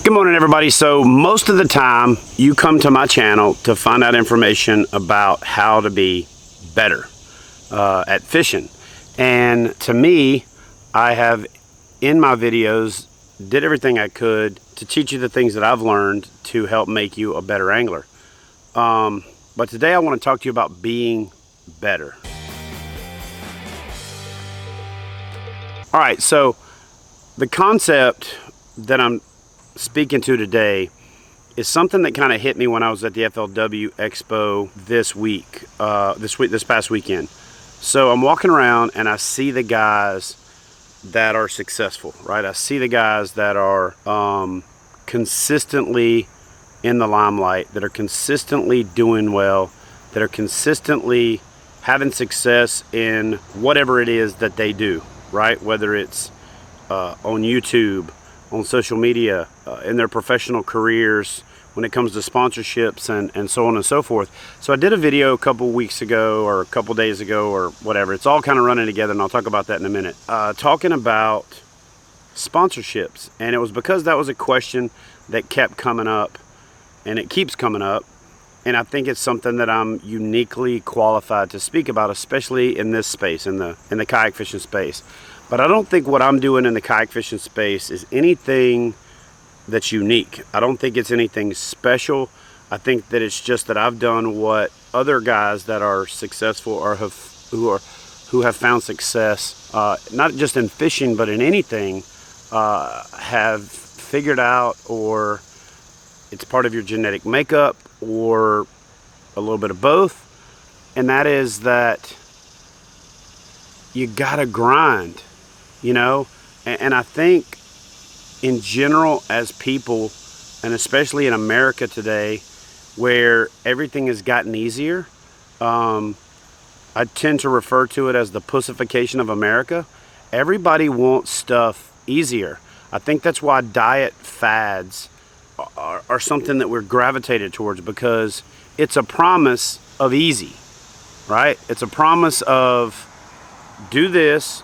Good morning, everybody. So most of the time you come to my channel to find out information about how to be better at fishing. And to me, I have in my videos did everything I could to teach you the things that I've learned to help make you a better angler. But today I want to talk to you about being better. All right, so the concept that I'm speaking to today is something that kind of hit me when I was at the FLW Expo this past weekend. So I'm walking around and I see the guys that are successful, right? I see the guys that are consistently in the limelight, that are consistently doing well, that are consistently having success in whatever it is that they do, right? Whether it's on YouTube, on social media, in their professional careers, when it comes to sponsorships and so on and so forth. So I did a video a couple weeks ago or a couple days ago or whatever. It's all kind of running together, and I'll talk about that in a minute. Talking about sponsorships, and it was because that was a question that kept coming up, and it keeps coming up, and I think it's something that I'm uniquely qualified to speak about, especially in this space, in the kayak fishing space. But I don't think what I'm doing in the kayak fishing space is anything that's unique. I don't think it's anything special. I think that it's just that I've done what other guys that are successful or who have found success, not just in fishing but in anything, have figured out, or it's part of your genetic makeup, or a little bit of both. And that is that you gotta grind. You know, and I think in general as people, and especially in America today, where everything has gotten easier, I tend to refer to it as the pussification of America. Everybody wants stuff easier. I think that's why diet fads are something that we're gravitated towards, because it's a promise of easy, right? It's a promise of do this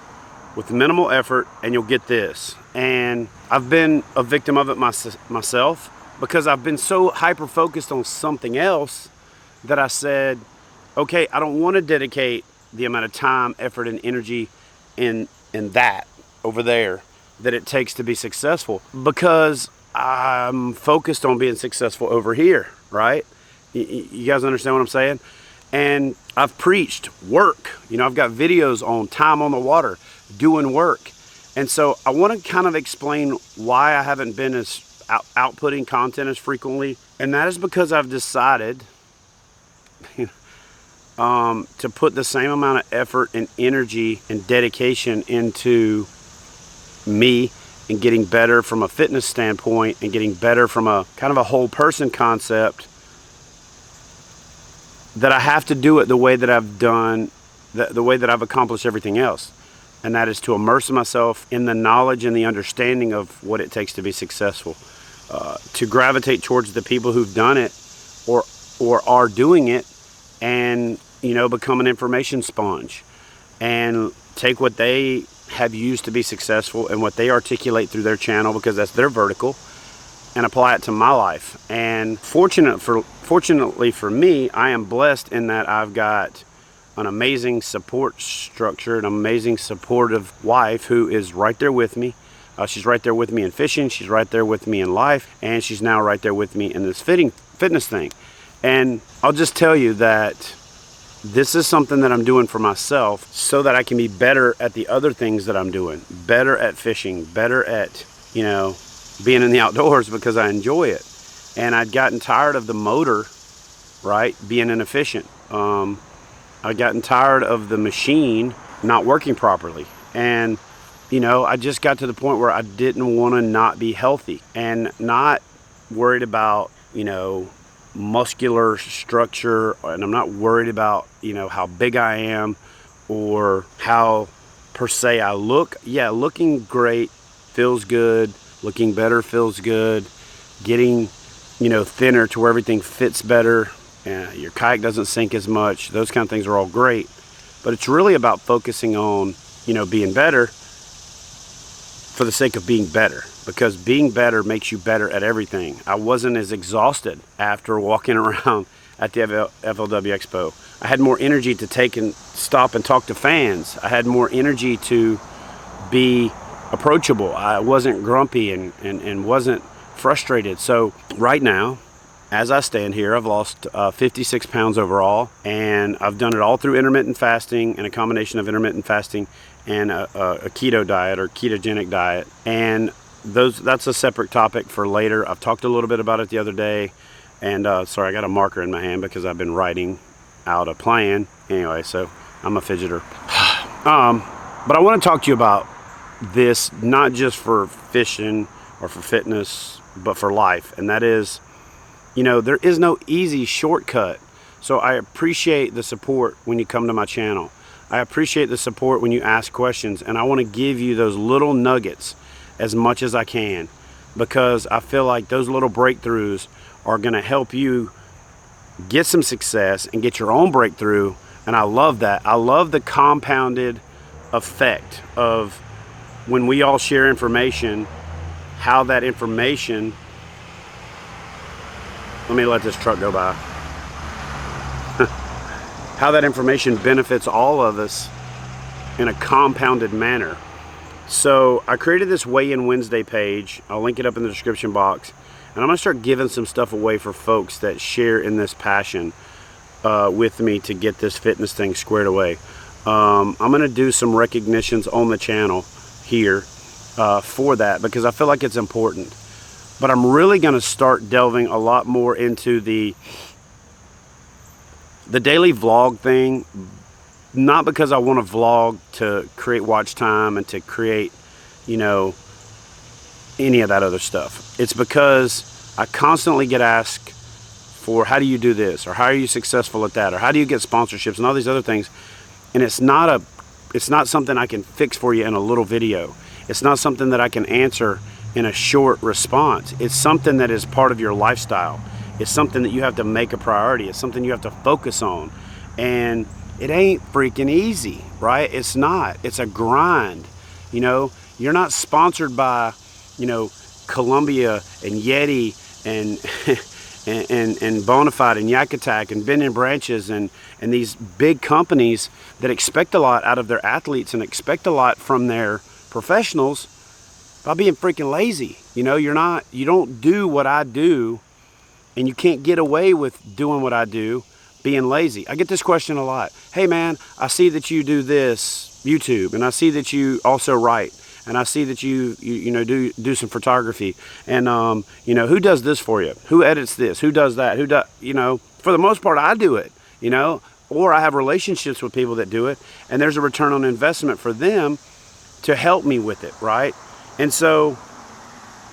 with minimal effort and you'll get this. And I've been a victim of it myself, because I've been so hyper focused on something else that I said, okay, I don't want to dedicate the amount of time, effort, and energy in that over there that it takes to be successful, because I'm focused on being successful over here, right? You guys understand what I'm saying? And I've preached work. You know, I've got videos on time on the water, doing work. And so I want to kind of explain why I haven't been as outputting content as frequently. And that is because I've decided to put the same amount of effort and energy and dedication into me and getting better from a fitness standpoint, and getting better from a kind of a whole person concept, that I have to do it the way that I've done, the way that I've accomplished everything else. And that is to immerse myself in the knowledge and the understanding of what it takes to be successful. To gravitate towards the people who've done it or are doing it, and, you know, become an information sponge and take what they have used to be successful and what they articulate through their channel, because that's their vertical, and apply it to my life. And fortunately for me, I am blessed in that I've got an amazing support structure, an amazing supportive wife who is right there with me. She's right there with me in fishing, she's right there with me in life, and she's now right there with me in this fitness thing. And I'll just tell you that this is something that I'm doing for myself so that I can be better at the other things that I'm doing, better at fishing, better at, you know, being in the outdoors, because I enjoy it. And I'd gotten tired of the motor, right, being inefficient. I'd gotten tired of the machine not working properly. And, you know, I just got to the point where I didn't want to not be healthy, and not worried about, you know, muscular structure, and I'm not worried about, you know, how big I am or how per se I look. Yeah, looking great feels good. Looking better feels good. Getting, you know, thinner to where everything fits better, your kayak doesn't sink as much, those kind of things are all great. But it's really about focusing on, you know, being better for the sake of being better. because being better makes you better at everything. I wasn't as exhausted after walking around at the FLW Expo. I had more energy to take and stop and talk to fans. I had more energy to be approachable. I wasn't grumpy and wasn't frustrated. So right now, as I stand here, I've lost 56 pounds overall, and I've done it all through intermittent fasting and a combination of intermittent fasting and a keto diet or ketogenic diet. And that's a separate topic for later. I've talked a little bit about it the other day, and sorry, I got a marker in my hand because I've been writing out a plan. Anyway, so I'm a fidgeter. But I want to talk to you about this, not just for fishing or for fitness, but for life. And that is, you know, there is no easy shortcut. So I appreciate the support when you come to my channel. I appreciate the support when you ask questions, and I want to give you those little nuggets as much as I can, because I feel like those little breakthroughs are going to help you get some success and get your own breakthrough. And I love that. I love the compounded effect of when we all share information, how that information, let me let this truck go by, how that information benefits all of us in a compounded manner. So I created this Weigh-In Wednesday page. I'll link it up in the description box. And I'm going to start giving some stuff away for folks that share in this passion with me to get this fitness thing squared away. I'm going to do some recognitions on the channel here for that, because I feel like it's important. But I'm really going to start delving a lot more into the daily vlog thing, not because I want to vlog to create watch time and to create, you know, any of that other stuff. It's because I constantly get asked for, how do you do this, or how are you successful at that, or how do you get sponsorships and all these other things. And it's not something I can fix for you in a little video. It's not something that I can answer in a short response. It's something that is part of your lifestyle. It's something that you have to make a priority. It's something you have to focus on. And it ain't freaking easy, right? It's not. It's a grind. You know, you're not sponsored by, you know, Columbia and Yeti and and Bonafide and Yak Attack and Bend and Branches and these big companies that expect a lot out of their athletes and expect a lot from their professionals by being freaking lazy. You know, you don't do what I do, and you can't get away with doing what I do being lazy. I get this question a lot. Hey man, I see that you do this YouTube, and I see that you also write, and I see that you know, do some photography, and you know, who does this for you? Who edits this? Who does that? Who does, you know, for the most part I do it, you know, or I have relationships with people that do it, and there's a return on investment for them to help me with it, right? And so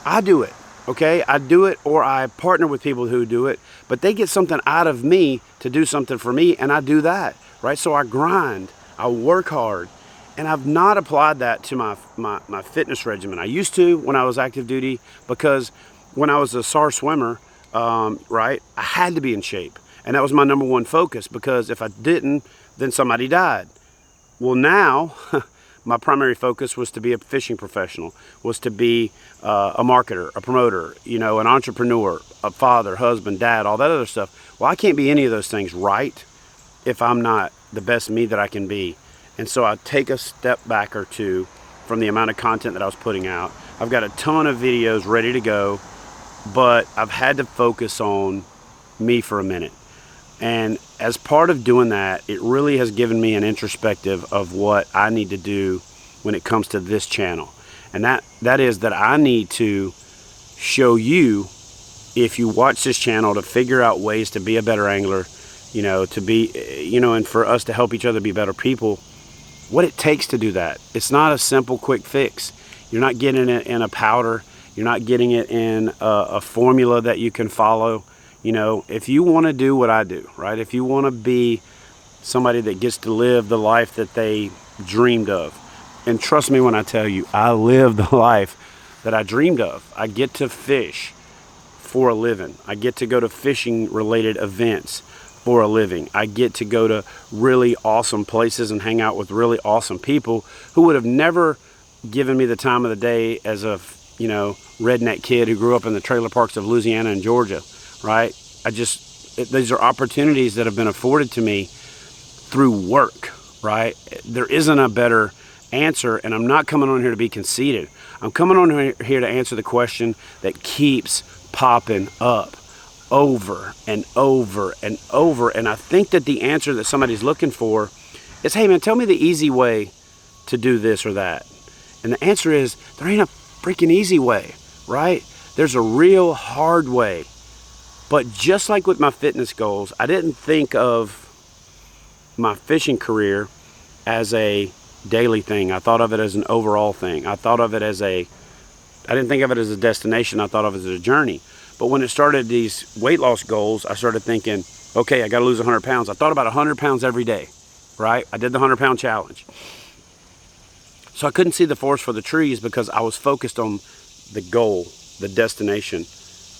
I do it. Okay, I do it, or I partner with people who do it, but they get something out of me to do something for me, and I do that, right? So I grind, I work hard, and I've not applied that to my fitness regimen. I used to when I was active duty, because when I was a SAR swimmer, right, I had to be in shape, and that was my number one focus, because if I didn't, then somebody died. Well, now, my primary focus was to be a fishing professional, was to be a marketer, a promoter, you know, an entrepreneur, a father, husband, dad, all that other stuff. Well, I can't be any of those things right if I'm not the best me that I can be. And so I take a step back or two from the amount of content that I was putting out. I've got a ton of videos ready to go, but I've had to focus on me for a minute. And as part of doing that, it really has given me an introspective of what I need to do when it comes to this channel. And that is that I need to show you, if you watch this channel, to figure out ways to be a better angler, you know, to be, you know, and for us to help each other be better people, what it takes to do that. It's not a simple quick fix. You're not getting it in a powder. You're not getting it in a formula that you can follow. You know, if you want to do what I do, right? If you want to be somebody that gets to live the life that they dreamed of, and trust me when I tell you, I live the life that I dreamed of. I get to fish for a living. I get to go to fishing related events for a living. I get to go to really awesome places and hang out with really awesome people who would have never given me the time of the day as a redneck kid who grew up in the trailer parks of Louisiana and Georgia, right? These are opportunities that have been afforded to me through work, right? There isn't a better answer, and I'm not coming on here to be conceited. I'm coming on here to answer the question that keeps popping up over and over and over. And I think that the answer that somebody's looking for is, hey man, tell me the easy way to do this or that. And the answer is, there ain't a freaking easy way, right? There's a real hard way. But just like with my fitness goals, I didn't think of my fishing career as a daily thing. I thought of it as an overall thing. I didn't think of it as a destination. I thought of it as a journey. But when it started these weight loss goals, I started thinking, okay, I got to lose 100 pounds. I thought about 100 pounds every day, right? I did the 100-pound challenge. So I couldn't see the forest for the trees because I was focused on the goal, the destination,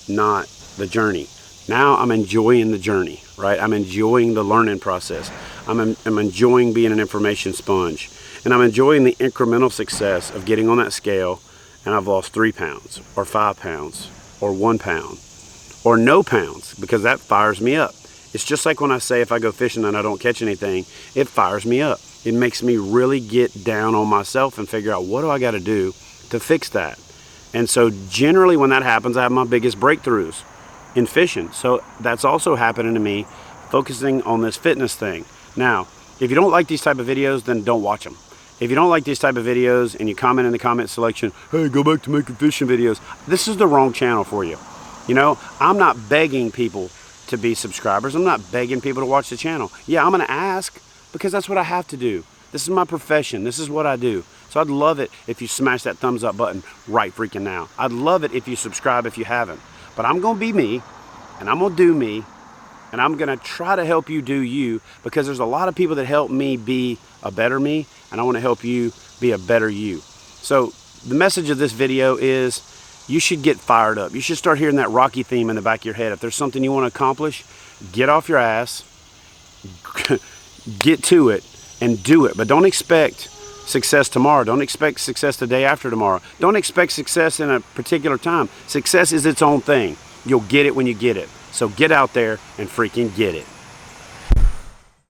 not the journey. Now I'm enjoying the journey, right? I'm enjoying the learning process. I'm enjoying being an information sponge. And I'm enjoying the incremental success of getting on that scale and I've lost 3 pounds or 5 pounds or 1 pound or no pounds, because that fires me up. It's just like when I say if I go fishing and I don't catch anything, it fires me up. It makes me really get down on myself and figure out, what do I got to do to fix that? And so generally when that happens, I have my biggest breakthroughs in fishing. So that's also happening to me focusing on this fitness thing. Now, if you don't like these type of videos, then don't watch them. If you don't like these type of videos and you comment in the comment selection, hey, go back to making fishing videos, this is the wrong channel for you. I'm not begging people to be subscribers. I'm not begging people to watch the channel. Yeah, I'm going to ask because that's what I have to do. This is my profession. This is what I do. So I'd love it if you smash that thumbs up button right freaking now. I'd love it if you subscribe if you haven't. But I'm going to be me, and I'm going to do me, and I'm going to try to help you do you, because there's a lot of people that help me be a better me, and I want to help you be a better you. So the message of this video is you should get fired up. You should start hearing that Rocky theme in the back of your head. If there's something you want to accomplish, get off your ass, get to it, and do it. But don't expect success tomorrow. Don't expect success the day after tomorrow. Don't expect success in a particular time. Success is its own thing. You'll get it when you get it. So get out there and freaking get it.